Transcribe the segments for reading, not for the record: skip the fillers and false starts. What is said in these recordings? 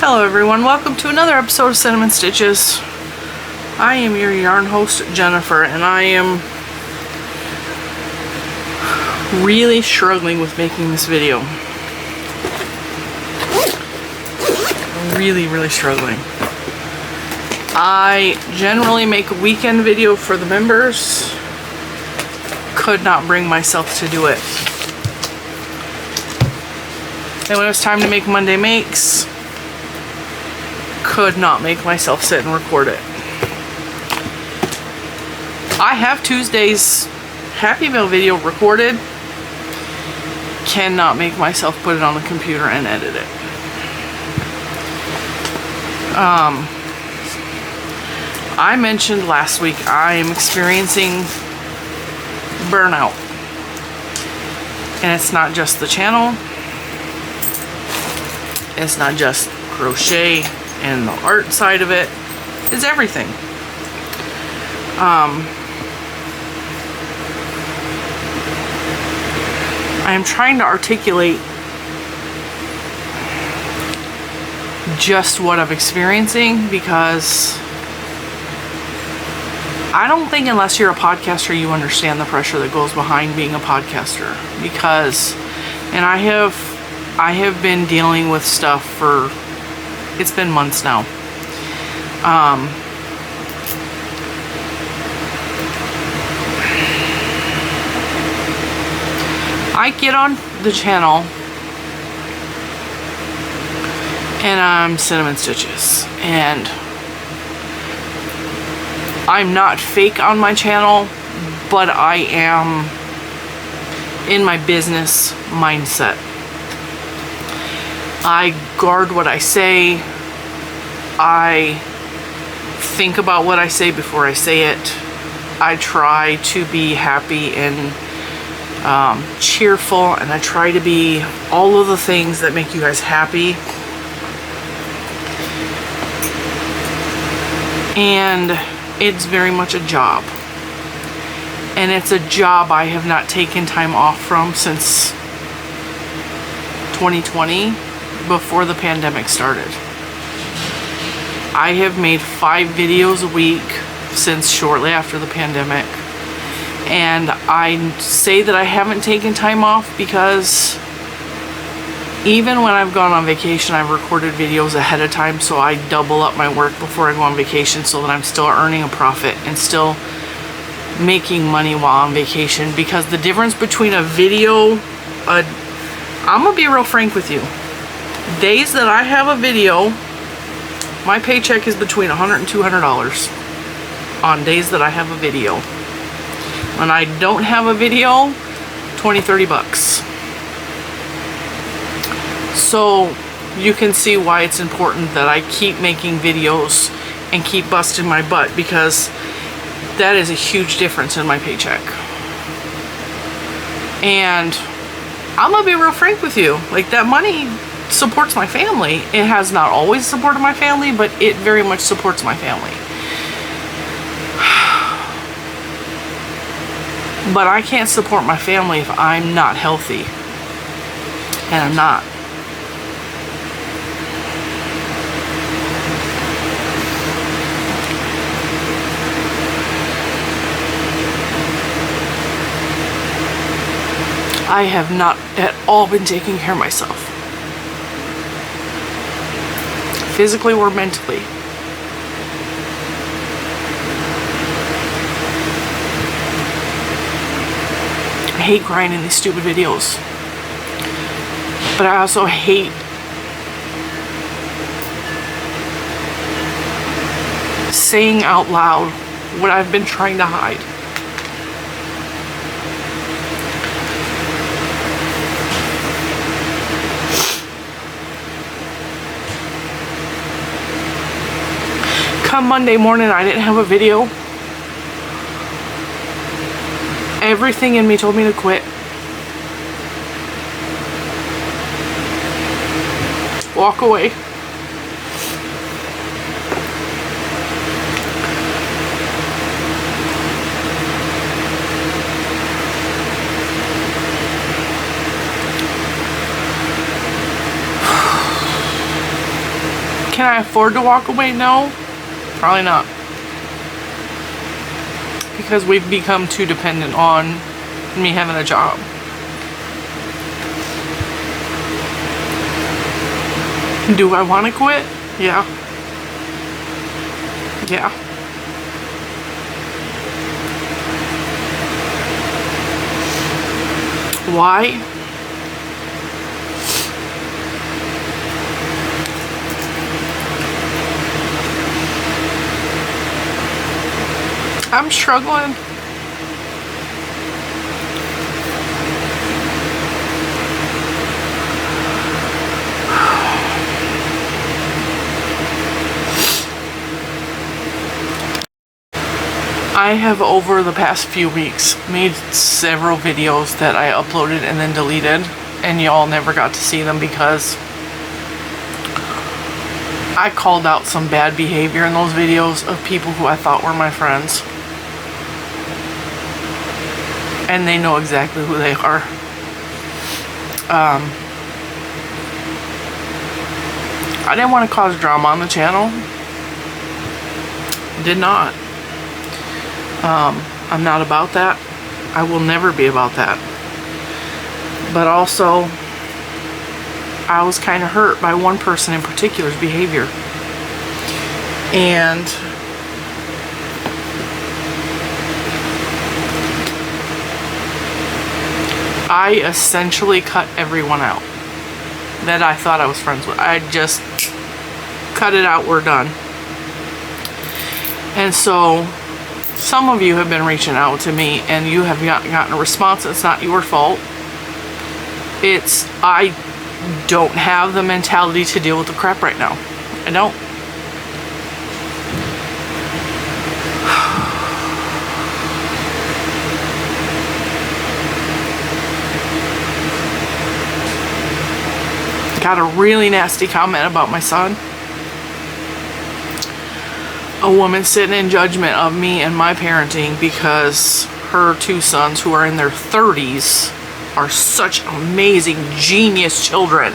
Hello everyone, welcome to another episode of Cinnamon Stitches. I am your yarn host, Jennifer, and I am really struggling with making this video. Really struggling. I generally make a weekend video for the members. Could not bring myself to do it. And when it was time to make Monday makes, could not make myself sit and record it. I have Tuesday's Happy Meal video recorded. Cannot make myself put it on the computer and edit it. I mentioned last week I am experiencing burnout. And it's not just the channel. It's not just crochet and the art side of it. It's everything. I am trying to articulate just what I'm experiencing, because I don't think unless you're a podcaster you understand the pressure that goes behind being a podcaster. Because, and I have been dealing with stuff for, it's been months now. I get on the channel and I'm Cinnamon Stitches, and I'm not fake on my channel, but I am in my business mindset. I guard what I say. I think about what I say before I say it. I try to be happy and cheerful, and I try to be all of the things that make you guys happy. And it's very much a job. And it's a job I have not taken time off from since 2020, before the pandemic started. I have made 5 videos a week since shortly after the pandemic. And I say that I haven't taken time off because even when I've gone on vacation, I've recorded videos ahead of time, so I double up my work before I go on vacation so that I'm still earning a profit and still making money while on vacation. Because the difference between a video, I'm gonna be real frank with you. Days that I have a video, my paycheck is between $100 and $200 on days that I have a video. When I don't have a video, 20-30 bucks. So you can see why it's important that I keep making videos and keep busting my butt, because that is a huge difference in my paycheck. And I'm gonna be real frank with you, like, that money supports my family. It has not always supported my family, but it very much supports my family. But I can't support my family if I'm not healthy. And I'm not. I have not at all been taking care of myself. Physically or mentally. I hate grinding these stupid videos. But I also hate saying out loud what I've been trying to hide. Come Monday morning, I didn't have a video. Everything in me told me to quit. Walk away. Can I afford to walk away? No, probably not. Because we've become too dependent on me having a job. Do I want to quit? Yeah. Yeah. Why? I'm struggling. I have, over the past few weeks, made several videos that I uploaded and then deleted, and y'all never got to see them because I called out some bad behavior in those videos of people who I thought were my friends. And they know exactly who they are. I didn't want to cause drama on the channel. Did not. I'm not about that. I will never be about that. But also, I was kind of hurt by one person in particular's behavior. And I essentially cut everyone out that I thought I was friends with. I just cut it out, we're done. And so some of you have been reaching out to me and you have gotten a response. It's not your fault. It's, I don't have the mentality to deal with the crap right now. I don't. Got a really nasty comment about my son. A woman sitting in judgment of me and my parenting because her two sons, who are in their 30s, are such amazing, genius children.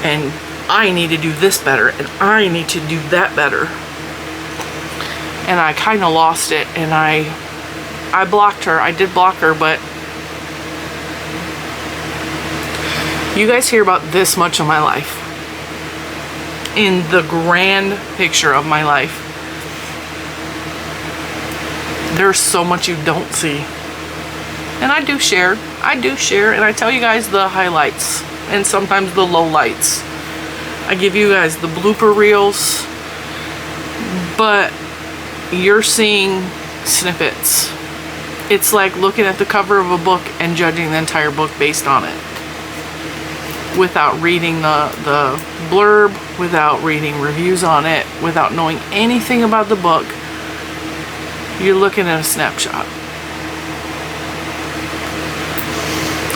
And I need to do this better, and I need to do that better. And I kind of lost it, and I blocked her. I did block her, but you guys hear about this much of my life. In the grand picture of my life, there's so much you don't see. And I do share, and I tell you guys the highlights and sometimes the lowlights. I give you guys the blooper reels, but you're seeing snippets. It's like looking at the cover of a book and judging the entire book based on it, without reading the blurb, without reading reviews on it, without knowing anything about the book. You're looking at a snapshot.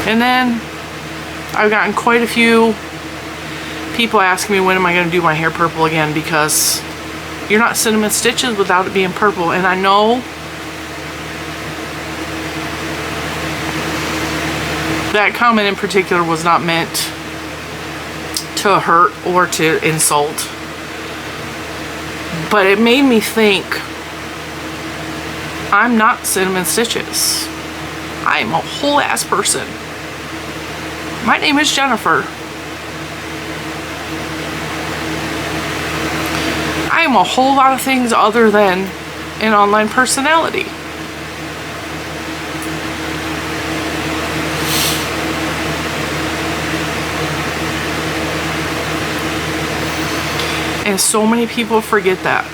And then I've gotten quite a few people asking me, when am I going to do my hair purple again, because you're not cinnamon stitches without it being purple. And I know that comment in particular was not meant to hurt or to insult, but it made me think, I'm not cinnamon stitches. I am a whole ass person. My name is Jennifer. I am a whole lot of things other than an online personality. And so many people forget that.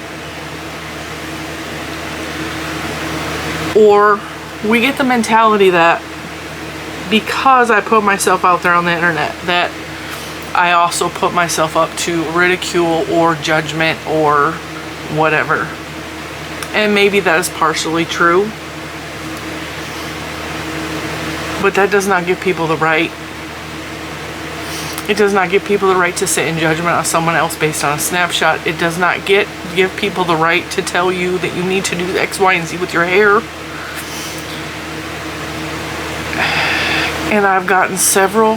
Or we get the mentality that because I put myself out there on the internet, that I also put myself up to ridicule or judgment or whatever. And maybe that is partially true. But that does not give people the right. It does not give people the right to sit in judgment on someone else based on a snapshot. It does not give people the right to tell you that you need to do X, Y, and Z with your hair. And I've gotten several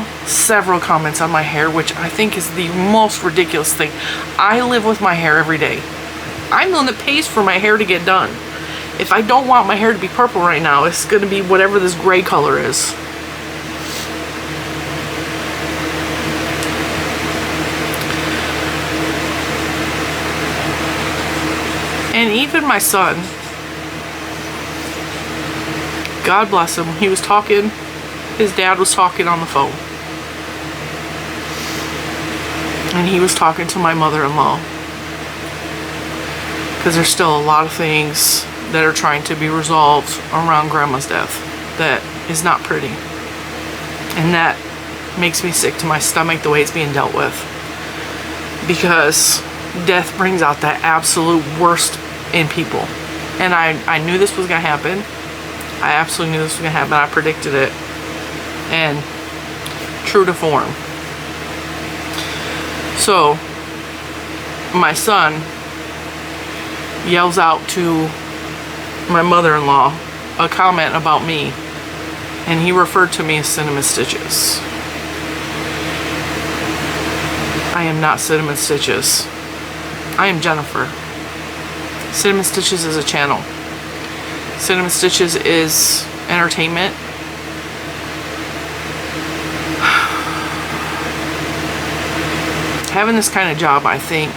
comments on my hair, which I think is the most ridiculous thing. I live with my hair every day. I'm the one that pays for my hair to get done. If I don't want my hair to be purple right now, it's going to be whatever this gray color is. And even my son, God bless him, he was talking, his dad was talking on the phone. And he was talking to my mother-in-law. Because there's still a lot of things that are trying to be resolved around Grandma's death that is not pretty. And that makes me sick to my stomach the way it's being dealt with. Because death brings out the absolute worst in people. And I knew this was going to happen. I absolutely knew this was going to happen. I predicted it. And true to form. So, my son yells out to my mother-in-law a comment about me. And he referred to me as Cinnamon Stitches. I am not Cinnamon Stitches. I am Jennifer. Cinnamon Stitches is a channel. Cinnamon Stitches is entertainment. Having this kind of job, I think,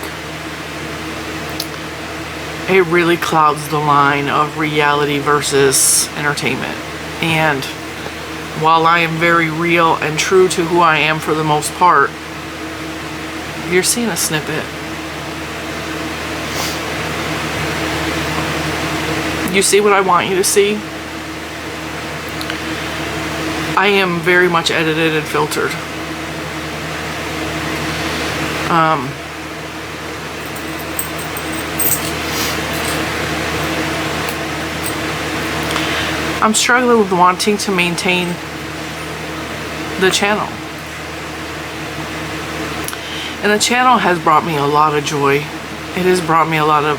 it really clouds the line of reality versus entertainment. And while I am very real and true to who I am for the most part, you're seeing a snippet. You see what I want you to see? I am very much edited and filtered. I'm struggling with wanting to maintain the channel. And the channel has brought me a lot of joy. It has brought me a lot of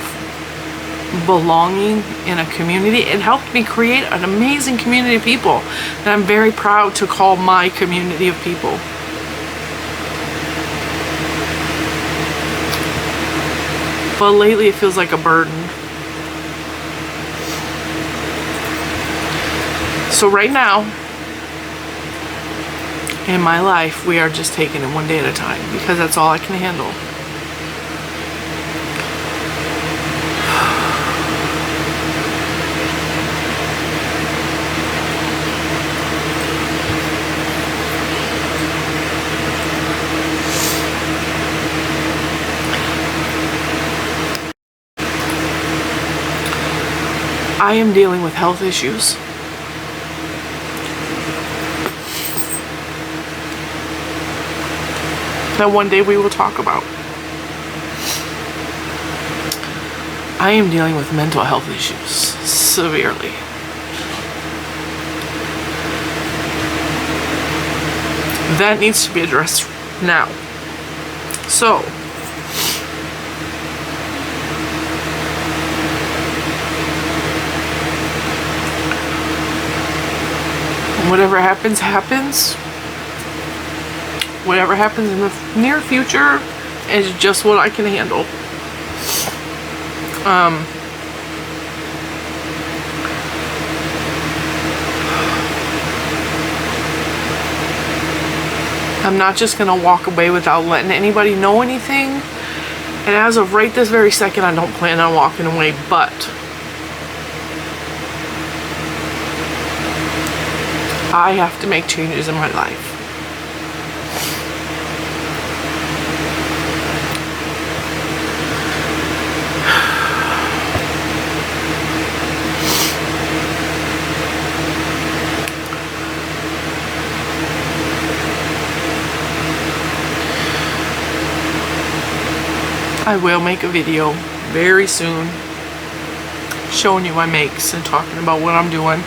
belonging in a community. It helped me create an amazing community of people that I'm very proud to call my community of people. But lately it feels like a burden. So right now, in my life, we are just taking it one day at a time because that's all I can handle. I am dealing with health issues. That one day we will talk about. I am dealing with mental health issues severely. That needs to be addressed now. So, whatever happens, happens. Whatever happens in the near future is just what I can handle. I'm not just gonna walk away without letting anybody know anything. And as of right this very second, I don't plan on walking away, but I have to make changes in my life. I will make a video very soon showing you my makes and talking about what I'm doing.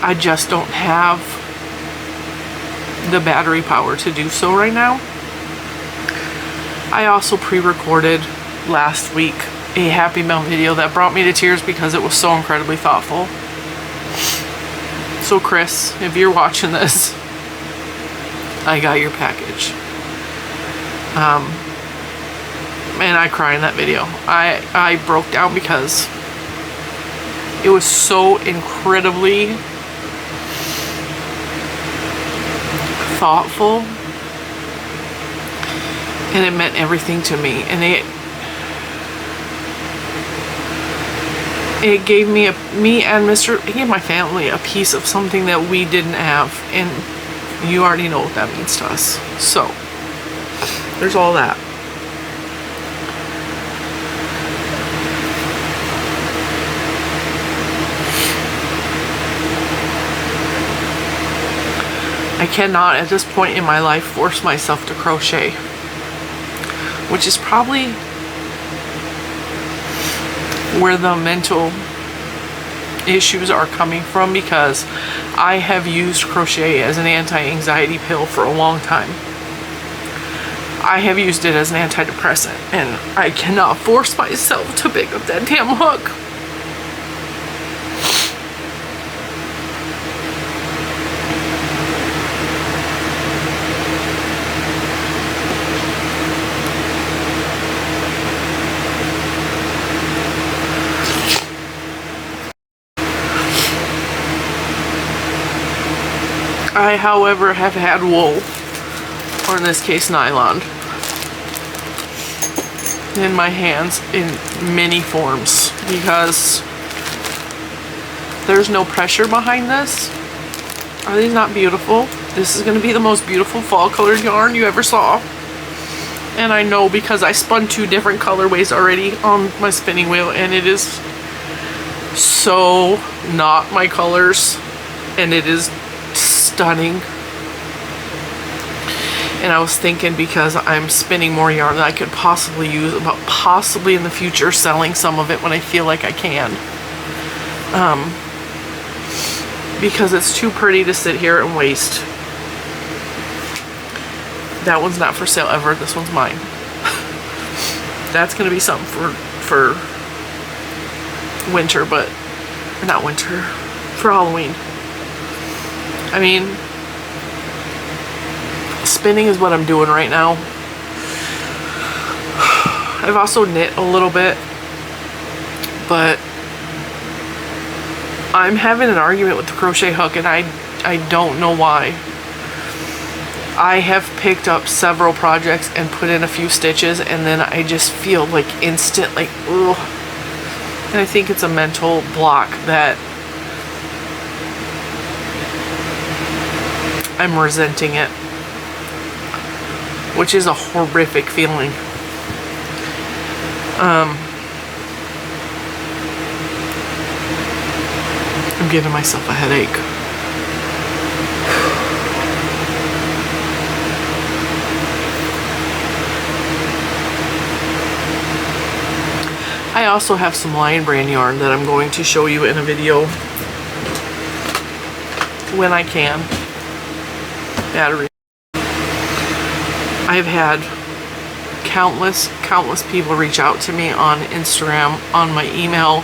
I just don't have the battery power to do so right now. I also pre-recorded last week a Happy Mail video that brought me to tears because it was so incredibly thoughtful. So Chris, if you're watching this, I got your package. And I cry in that video. I broke down because it was so incredibly thoughtful, and it meant everything to me, and it gave me and it gave my family a piece of something that we didn't have, and you already know what that means to us. So there's all that. I cannot at this point in my life force myself to crochet, which is probably where the mental issues are coming from, because I have used crochet as an anti-anxiety pill for a long time. I have used it as an antidepressant, and I cannot force myself to pick up that damn hook. I, however, have had wool, or in this case nylon, in my hands in many forms, because there's no pressure behind this. Are these not beautiful? This is going to be the most beautiful fall colored yarn you ever saw. And I know, because I spun 2 different colorways already on my spinning wheel, and it is so not my colors, and it is stunning. And I was thinking, because I'm spinning more yarn that I could possibly use, about possibly in the future selling some of it when I feel like I can, because it's too pretty to sit here and waste. That one's not for sale ever. This one's mine. That's gonna be something for winter, but not winter, for Halloween. I mean, spinning is what I'm doing right now. I've also knit a little bit, but I'm having an argument with the crochet hook, and I don't know why. I have picked up several projects and put in a few stitches, and then I just feel like instant, like, ugh. And I think it's a mental block that I'm resenting it, which is a horrific feeling. I'm giving myself a headache. I also have some Lion Brand yarn that I'm going to show you in a video when I can. Battery. I've had countless people reach out to me on Instagram, on my email,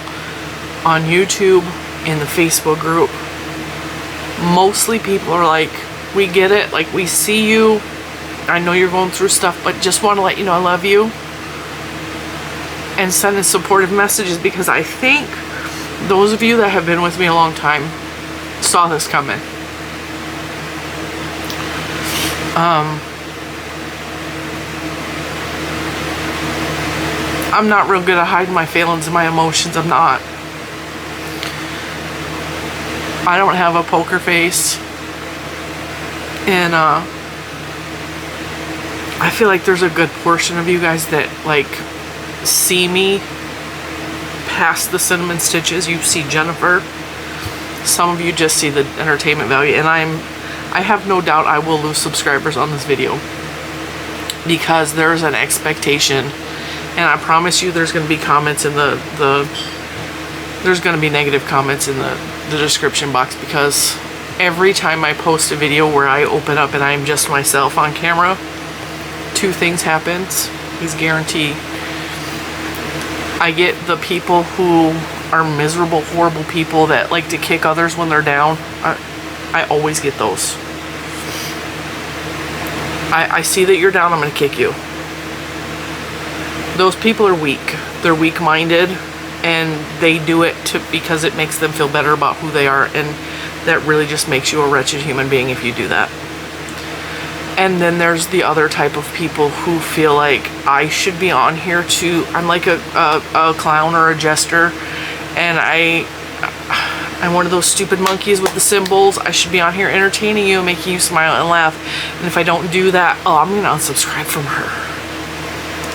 on YouTube, in the Facebook group. Mostly people are like, we get it, like, we see you, I know you're going through stuff, but just want to let you know I love you, and sending supportive messages, because I think those of you that have been with me a long time saw this coming. I'm not real good at hiding my feelings and my emotions. I'm not. I don't have a poker face. And I feel like there's a good portion of you guys that, like, see me past the cinnamon stitches. You see Jennifer. Some of you just see the entertainment value, and I have no doubt I will lose subscribers on this video, because there's an expectation, and I promise you there's going to be comments in there's going to be negative comments in the description box, because every time I post a video where I open up and I'm just myself on camera, 2 things happens, is guarantee. I get the people who are miserable, horrible people that like to kick others when they're down. I always get those. I see that you're down, I'm gonna kick you. Those people are weak. They're weak-minded, and they do it because it makes them feel better about who they are, and that really just makes you a wretched human being if you do that. And then there's the other type of people who feel like I should be on here to, I'm like a clown or a jester, and I'm one of those stupid monkeys with the symbols. I should be on here entertaining you, making you smile and laugh. And if I don't do that, oh, I'm gonna unsubscribe from her.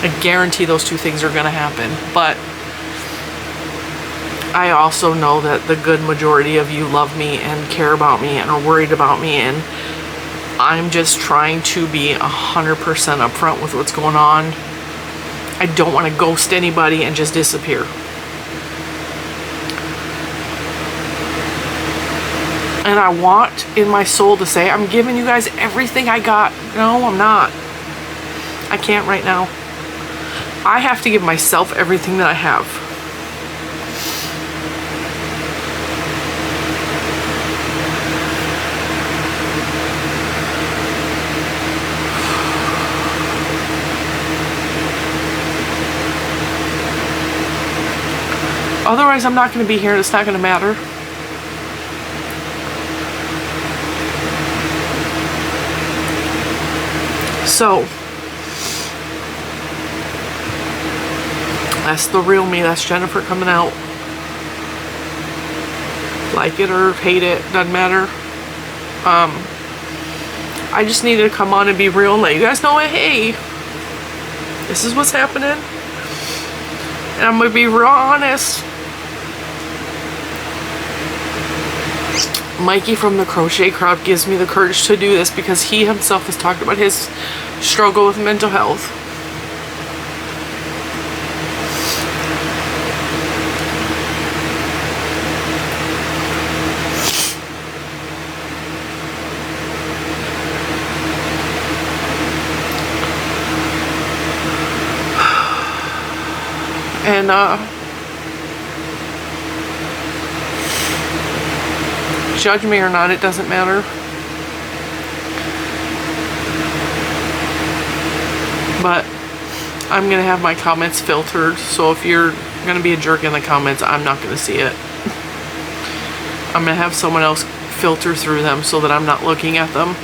I guarantee those two things are gonna happen. But I also know that the good majority of you love me and care about me and are worried about me, and I'm just trying to be 100% upfront with what's going on. I don't want to ghost anybody and just disappear. And I want in my soul to say, I'm giving you guys everything I got. No, I'm not. I can't right now. I have to give myself everything that I have. Otherwise, I'm not going to be here and it's not going to matter. So, that's the real me. That's Jennifer coming out. Like it or hate it, doesn't matter. I just needed to come on and be real and let you guys know, hey, this is what's happening. And I'm going to be real honest. Mikey from the crochet crowd gives me the courage to do this because he himself has talked about his struggle with mental health. And judge me or not, it doesn't matter. But I'm gonna have my comments filtered, so if you're gonna be a jerk in the comments, I'm not gonna see it. I'm gonna have someone else filter through them so that I'm not looking at them,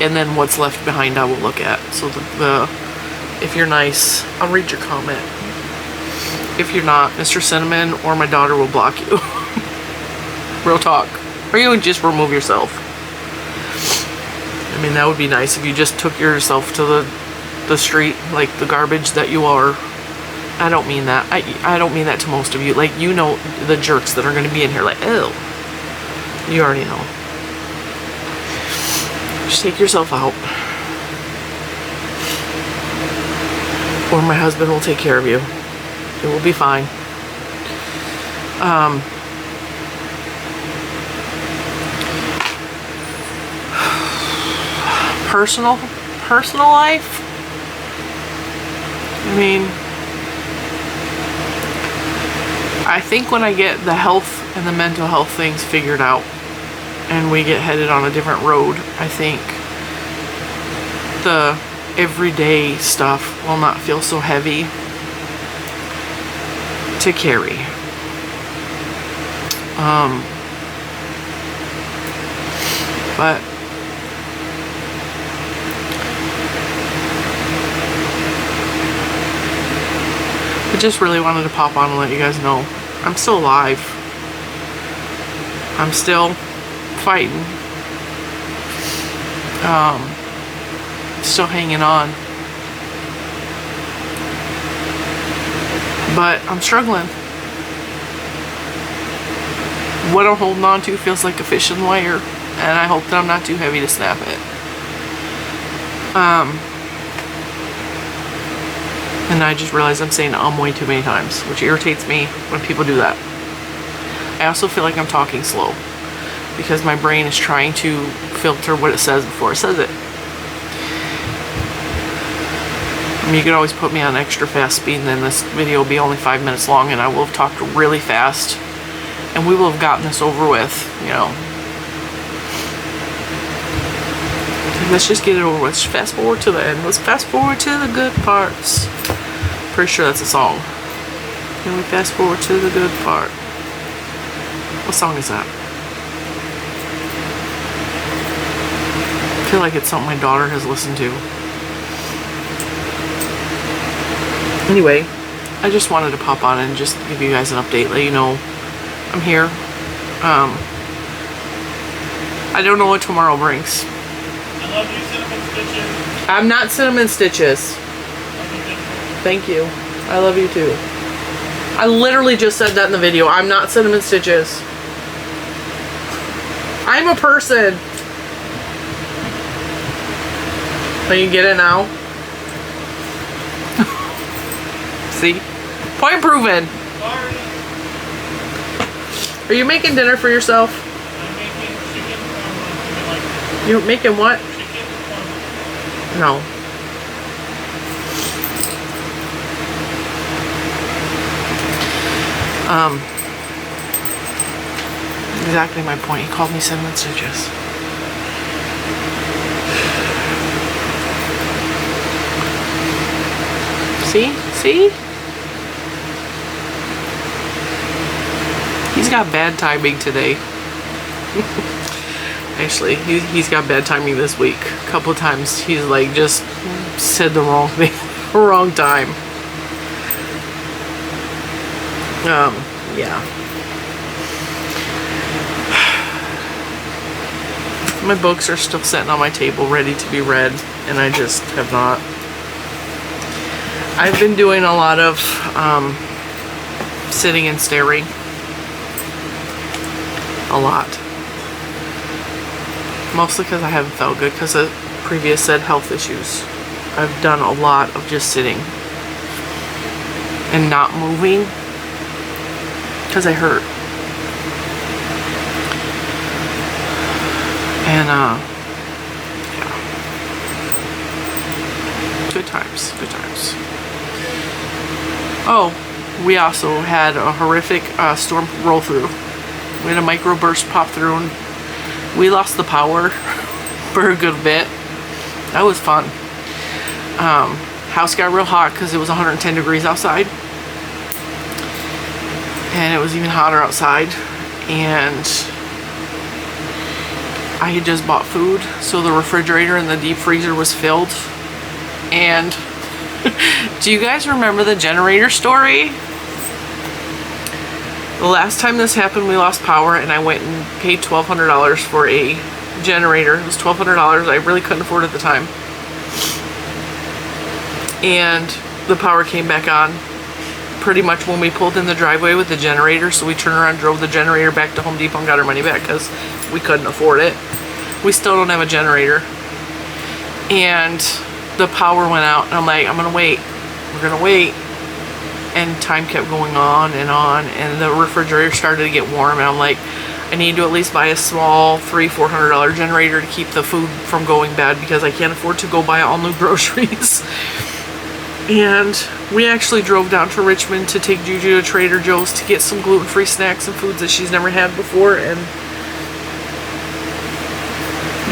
and then what's left behind I will look at. So if you're nice, I'll read your comment. If you're not, Mr. Cinnamon or my daughter will block you. Real talk. Or you would just remove yourself. I mean, that would be nice if you just took yourself to the street like the garbage that you are. I don't mean that. I don't mean that to most of you. Like, you know the jerks that are going to be in here like, ew. You already know. Just take yourself out. Or my husband will take care of you. It will be fine. Personal life. I mean, I think when I get the health and the mental health things figured out and we get headed on a different road, I think the everyday stuff will not feel so heavy to carry. But I just really wanted to pop on and let you guys know I'm still alive. I'm still fighting. Still hanging on. But I'm struggling. What I'm holding on to feels like a fish in the wire, and I hope that I'm not too heavy to snap it. And I just realized I'm saying way too many times, which irritates me when people do that. I also feel like I'm talking slow because my brain is trying to filter what it says before it says it. I mean, you could always put me on extra fast speed and then this video will be only 5 minutes long and I will have talked really fast and we will have gotten this over with, you know, Let's just get it over with. Fast forward to the end. Let's fast forward to the good parts. Pretty sure that's a song. Then we fast forward to the good part. What song is that? I feel like it's something my daughter has listened to. Anyway, I just wanted to pop on and just give you guys an update, let you know I'm here. I don't know what tomorrow brings. I love you, Cinnamon Stitches. I'm not Cinnamon Stitches. Thank you. I love you too. I literally just said that in the video. I'm not Cinnamon Stitches. I'm a person. So you get it now? See? Point proven. Sorry. Are you making dinner for yourself? I'm making chicken parm. You're making what? Chicken parm. No. Exactly my point. He called me Cinnamon Stitches. See? See? He's got bad timing today. Actually, he's got bad timing this week. A couple times he's like just said the wrong thing, wrong time. Yeah. My books are still sitting on my table ready to be read, and I just have not. I've been doing a lot of sitting and staring. A lot. Mostly because I haven't felt good because of previous said health issues. I've done a lot of just sitting and not moving because I hurt. And yeah. Good times, good times. Oh, we also had a horrific storm roll through. We had a microburst pop through and we lost the power for a good bit. That was fun. House got real hot because it was 110 degrees outside. And it was even hotter outside. And I had just bought food, so the refrigerator and the deep freezer was filled. And do you guys remember the generator story? The last time this happened, we lost power and I went and paid $1,200 for a generator. It was $1,200. I really couldn't afford it at the time. And the power came back on pretty much when we pulled in the driveway with the generator. So we turned around, drove the generator back to Home Depot and got our money back because we couldn't afford it. We still don't have a generator. And the power went out and I'm like, I'm gonna wait. We're gonna wait. And time kept going on and the refrigerator started to get warm and I'm like, I need to at least buy a small $300-400 generator to keep the food from going bad because I can't afford to go buy all new groceries. And we actually drove down to Richmond to take Juju to Trader Joe's to get some gluten-free snacks and foods that she's never had before. And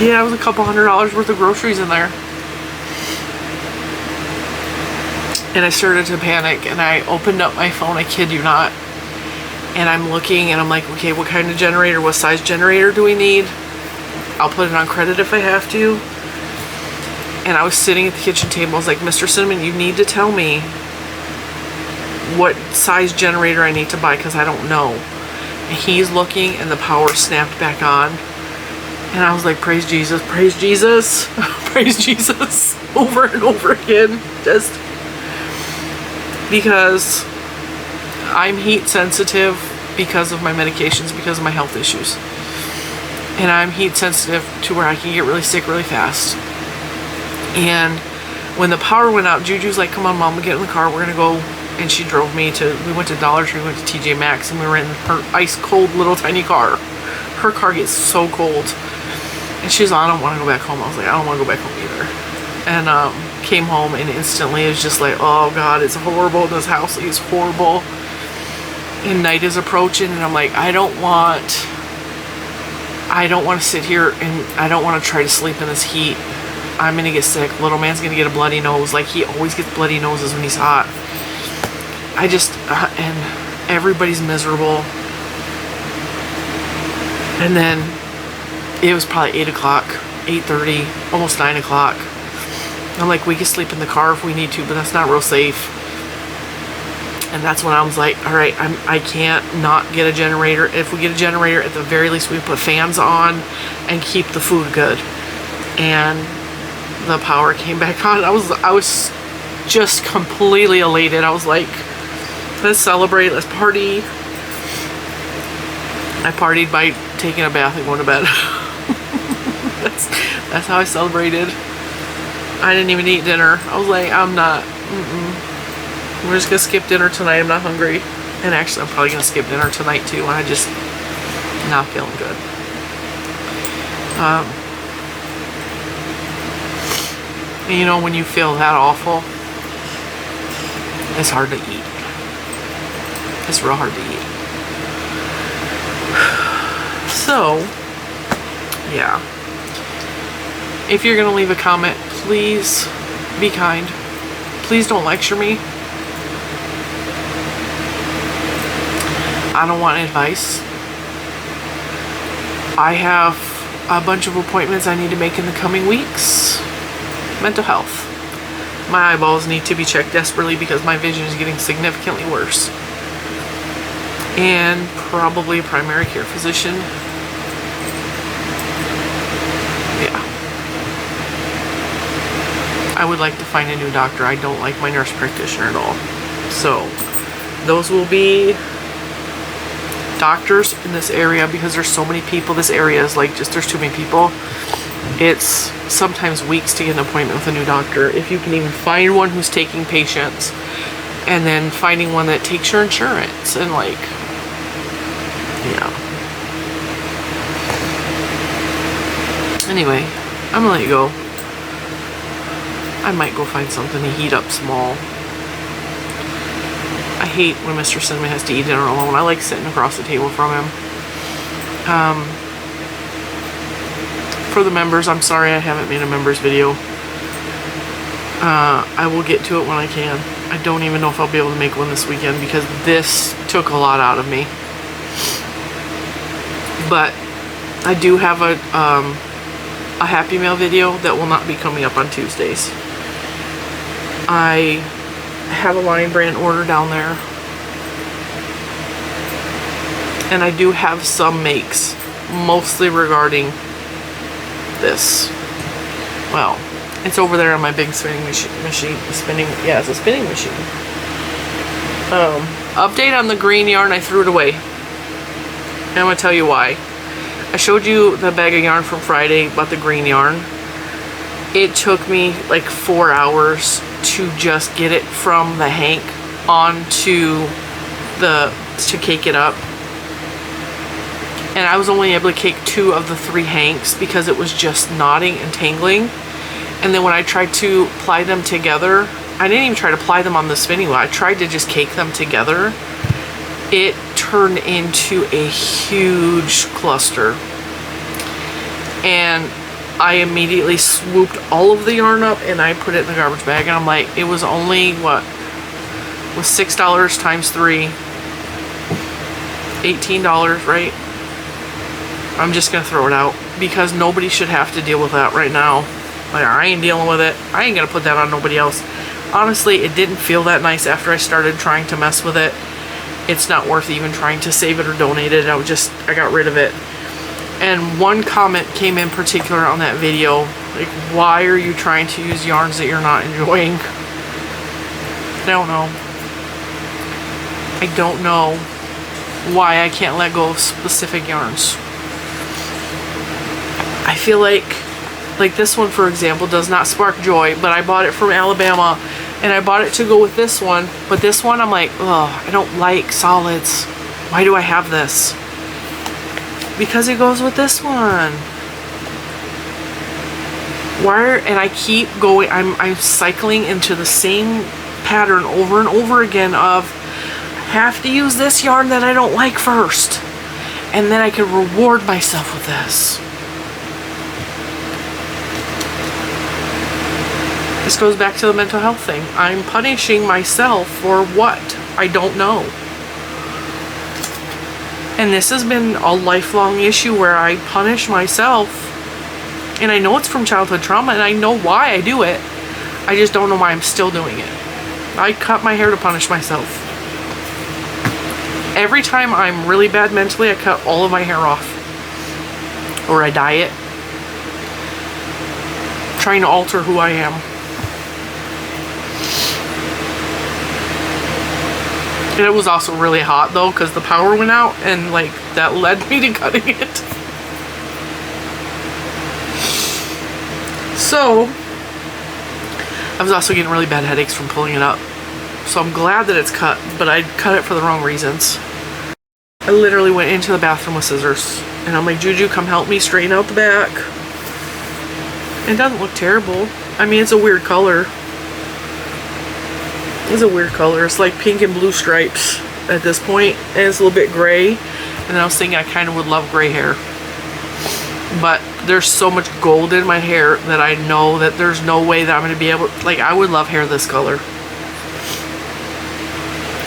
yeah, it was a couple $100 worth of groceries in there. And I started to panic and I opened up my phone, I kid you not. And I'm looking and I'm like, okay, what kind of generator, what size generator do we need? I'll put it on credit if I have to. And I was sitting at the kitchen table, I was like, Mr. Cinnamon, you need to tell me what size generator I need to buy because I don't know. And he's looking and the power snapped back on. And I was like, praise Jesus, praise Jesus, praise Jesus, over and over again. Just because I'm heat sensitive because of my medications, because of my health issues. And I'm heat sensitive to where I can get really sick really fast. And when the power went out, Juju's like, come on, Mom, we'll get in the car, we're gonna go. And she drove me we went to Dollar Tree, we went to TJ Maxx, and we were in her ice cold little tiny car. Her car gets so cold. And she was like, I don't want to go back home. I was like, I don't want to go back home either. And came home and instantly it was just like, oh God, it's horrible. This house is horrible. And night is approaching and I'm like, I don't want to sit here and I don't want to try to sleep in this heat. I'm gonna get sick. Little man's gonna get a bloody nose. Like, he always gets bloody noses when he's hot. I just, and everybody's miserable. And then it was probably 8 o'clock, 8:30, almost 9 o'clock. I'm like, we can sleep in the car if we need to, but that's not real safe. And that's when I was like, all right, I can't not get a generator. If we get a generator, at the very least, we put fans on and keep the food good. And the power came back on. I was just completely elated. I was like, let's celebrate, let's party. I partied by taking a bath and going to bed. that's how I celebrated. I didn't even eat dinner. I was like, I'm not, we're just gonna skip dinner tonight. I'm not hungry. And actually, I'm probably gonna skip dinner tonight too. I just not feeling good. And you know, when you feel that awful, it's hard to eat. It's real hard to eat. So, yeah. If you're gonna leave a comment, please be kind. Please don't lecture me. I don't want advice. I have a bunch of appointments I need to make in the coming weeks. Mental health. My eyeballs need to be checked desperately because my vision is getting significantly worse. And probably a primary care physician. Yeah. I would like to find a new doctor. I don't like my nurse practitioner at all. So, those will be doctors in this area, because there's so many people. This area is like, just, there's too many people. It's sometimes weeks to get an appointment with a new doctor, if you can even find one who's taking patients, and then finding one that takes your insurance, and like, yeah. Anyway, I'm gonna let you go. I might go find something to heat up small. I hate when Mr. Cinnamon has to eat dinner alone. I like sitting across the table from him. For the members, I'm sorry I haven't made a members video. I will get to it when I can. I don't even know if I'll be able to make one this weekend, because this took a lot out of me. But I do have a Happy Mail video that will not be coming up on Tuesdays. I have a Lion Brand order down there. And I do have some makes, mostly regarding this. Well, it's over there on my big spinning machine. Yeah, it's a spinning machine. Update on the green yarn, I threw it away. And I'm gonna tell you why. I showed you the bag of yarn from Friday about the green yarn. It took me like 4 hours to just get it from the hank onto to cake it up. And I was only able to cake 2 of the 3 hanks because it was just knotting and tangling. And then when I tried to ply them together, I didn't even try to ply them on the spinning wheel. I tried to just cake them together. It turned into a huge cluster. And I immediately swooped all of the yarn up and I put it in the garbage bag. And I'm like, it was only, what, was $6 times 3, $18, right? I'm just gonna throw it out because nobody should have to deal with that right now. Like, I ain't dealing with it. I ain't gonna put that on nobody else. Honestly, it didn't feel that nice after I started trying to mess with it. It's not worth even trying to save it or donate it. I got rid of it. And one comment came in particular on that video, like, why are you trying to use yarns that you're not enjoying? I don't know. I don't know why I can't let go of specific yarns. I feel like this one, for example, does not spark joy, but I bought it from Alabama, and I bought it to go with this one. But this one, I'm like, oh, I don't like solids. Why do I have this? Because it goes with this one. And I keep going, I'm cycling into the same pattern over and over again of, I have to use this yarn that I don't like first, and then I can reward myself with this. This goes back to the mental health thing. I'm punishing myself for what? I don't know. And this has been a lifelong issue where I punish myself. And I know it's from childhood trauma and I know why I do it. I just don't know why I'm still doing it. I cut my hair to punish myself. Every time I'm really bad mentally, I cut all of my hair off. Or I dye it. Trying to alter who I am. And it was also really hot though, because the power went out and like that led me to cutting it. So I was also getting really bad headaches from pulling it up. So I'm glad that it's cut, but I cut it for the wrong reasons. I literally went into the bathroom with scissors and I'm like, Juju, come help me straighten out the back. It doesn't look terrible. I mean, it's a weird color. It's a weird color. It's like pink and blue stripes at this point, and it's a little bit gray. And I was thinking I kind of would love gray hair. But there's so much gold in my hair that I know that there's no way that I'm going to be able, like, I would love hair this color.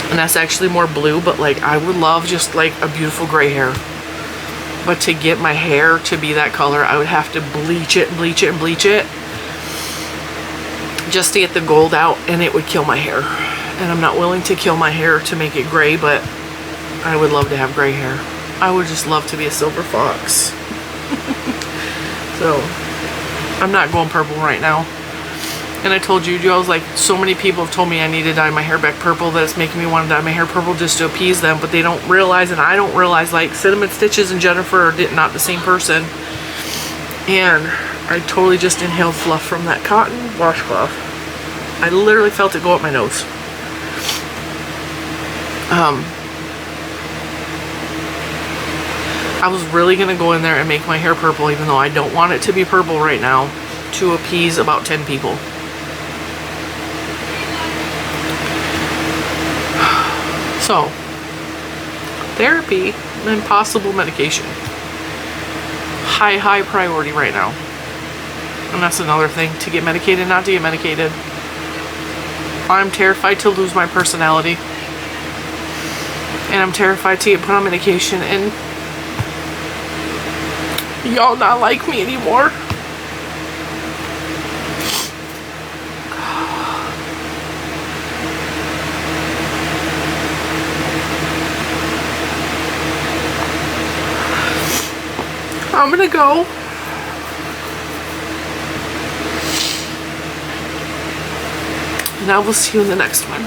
And that's actually more blue, but like I would love just like a beautiful gray hair. But to get my hair to be that color, I would have to bleach it and bleach it and bleach it just to get the gold out, and it would kill my hair. And I'm not willing to kill my hair to make it gray, but I would love to have gray hair. I would just love to be a silver fox. So I'm not going purple right now. And I told Juju, I was like, so many people have told me I need to dye my hair back purple that it's making me want to dye my hair purple just to appease them, but they don't realize, and I don't realize, like Cinnamon Stitches and Jennifer are not the same person. And I totally just inhaled fluff from that cotton washcloth. I literally felt it go up my nose. I was really gonna go in there and make my hair purple, even though I don't want it to be purple right now, to appease about 10 people. So, therapy and possible medication. High priority right now. And that's another thing, to get medicated, not to get medicated. I'm terrified to lose my personality. And I'm terrified to get put on medication and y'all not like me anymore. I'm gonna go. And I will see you in the next one.